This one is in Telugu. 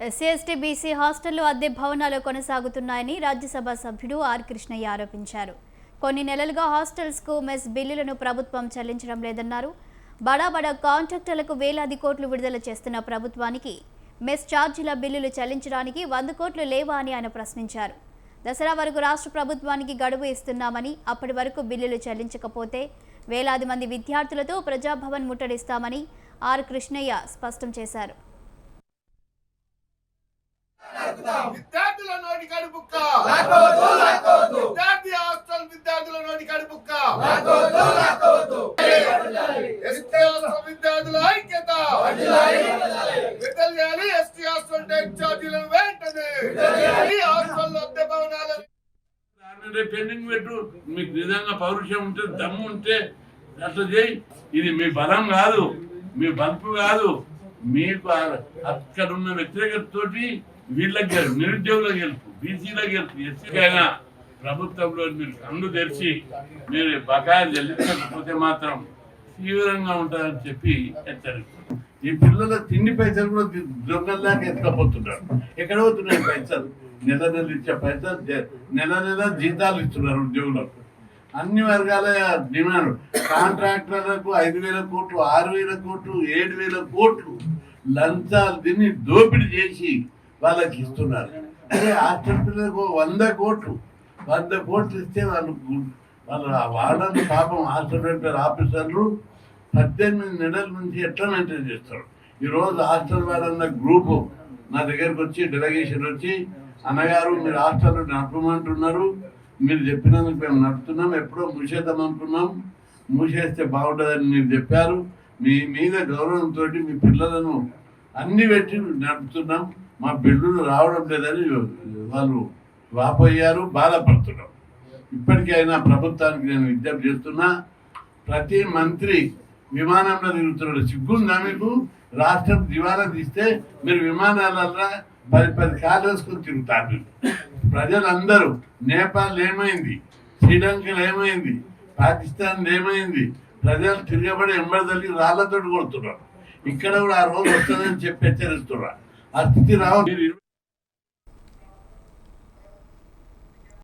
ఎస్సీ బీసీ హాస్టళ్లు అద్దె భవనాలు కొనసాగుతున్నాయని రాజ్యసభ సభ్యుడు ఆర్ కృష్ణయ్య ఆరోపించారు. కొన్ని నెలలుగా హాస్టల్స్కు మెస్ బిల్లులను ప్రభుత్వం చెల్లించడం లేదన్నారు. బడా కాంట్రాక్టర్లకు వేలాది కోట్లు విడుదల చేస్తున్న ప్రభుత్వానికి మెస్ ఛార్జీల బిల్లులు చెల్లించడానికి 100 కోట్లు లేవా అని ఆయన ప్రశ్నించారు. దసరా వరకు రాష్ట్ర ప్రభుత్వానికి గడువు ఇస్తున్నామని, అప్పటి వరకు బిల్లులు చెల్లించకపోతే వేలాది మంది విద్యార్థులతో ప్రజాభవన్ ముట్టడిస్తామని ఆర్ కృష్ణయ్య స్పష్టం చేశారు. విద్యార్థుల నోటి కడుపుక్క విద్యార్థి హాస్టల్ విద్యార్థుల నోటి కడుపుక్క ఎస్టీ హాస్టల్ విద్యార్థుల ఐక్యత విడుదల చేయాలి. ఎస్టీ హాస్టల్ టెక్ ఛార్జీలను వెంటనే హాస్టల్ అద్దె భవనాలను పెండింగ్ పెట్టు. మీకు నిజంగా పౌరుషం ఉంటే, దమ్ము ఉంటే అట్లా చేయి. ఇది మీ బలం కాదు, మీ బలుపు కాదు. మీకు అక్కడ ఉన్న వ్యతిరేకతతోటి వీళ్ళకి గెలుపు, నిరుద్యోగుల గెలుపు, బీసీల గెలుపు. ఎస్సీకైనా ప్రభుత్వంలో మీరు కళ్ళు తెరిచి మీరు బకాయిలు చెల్లించకపోతే మాత్రం తీవ్రంగా ఉంటుందని చెప్పి హెచ్చరిస్తున్నారు. ఈ పిల్లల తిండి పైసలు కూడా దొంగల్లాగా ఎత్తుకపోతున్నారు. ఎక్కడ పోతున్నాయి పైసలు? నెల ఇచ్చే పైసలు, నెల జీతాలు ఇస్తున్నారు ఉద్యోగులకు. అన్ని వర్గాల డిమాండ్. కాంట్రాక్టర్లకు 5,000 కోట్లు, 6,000 కోట్లు, 7,000 కోట్లు లంచాలు తిని దోపిడీ చేసి వాళ్ళకి ఇస్తున్నారు. అదే హాస్టల్ పిల్లలకు 100 కోట్లు ఇస్తే వాళ్ళని పాపం హాస్టల్ వెల్ఫేర్ ఆఫీసర్లు 18 నెలల నుంచి ఎట్లా మెయింటైన్ చేస్తారు. ఈరోజు హాస్టల్ వాళ్ళన్న గ్రూపు నా దగ్గరకు వచ్చి డెలిగేషన్ వచ్చి, అన్నగారు మీరు హాస్టల్ నడపమంటున్నారు, మీరు చెప్పినందుకు మేము నడుపుతున్నాం, ఎప్పుడో మూసేద్దాం అనుకున్నాం, మూసేస్తే బాగుంటుందని మీరు చెప్పారు. మీ మీద గౌరవంతో మీ పిల్లలను అన్ని పెట్టి నడుపుతున్నాం, మా బిల్లులు రావడం లేదని వాళ్ళు వాపోయారు, బాధపడుతున్నాం. ఇప్పటికైనా ప్రభుత్వానికి నేను విజ్ఞప్తి చేస్తున్నా, ప్రతి మంత్రి విమానంలో తిరుగుతున్నాడు. సిగ్గుందా మీకు? రాష్ట్రం దివాలా తీస్తే మీరు విమానాలలో 10 కార్లు వేసుకొని తిరుగుతారు. ప్రజలందరూ నేపాల్ ఏమైంది, శ్రీలంకలో ఏమైంది, పాకిస్తాన్ ఏమైంది, ప్రజలు తిరగబడి ఎంబడి రాళ్లతో కొడుతున్నారు. ఇక్కడ కూడా ఆ రోజు వస్తుందని చెప్పి హెచ్చరిస్తున్నారు. ఆ స్థితి రావు.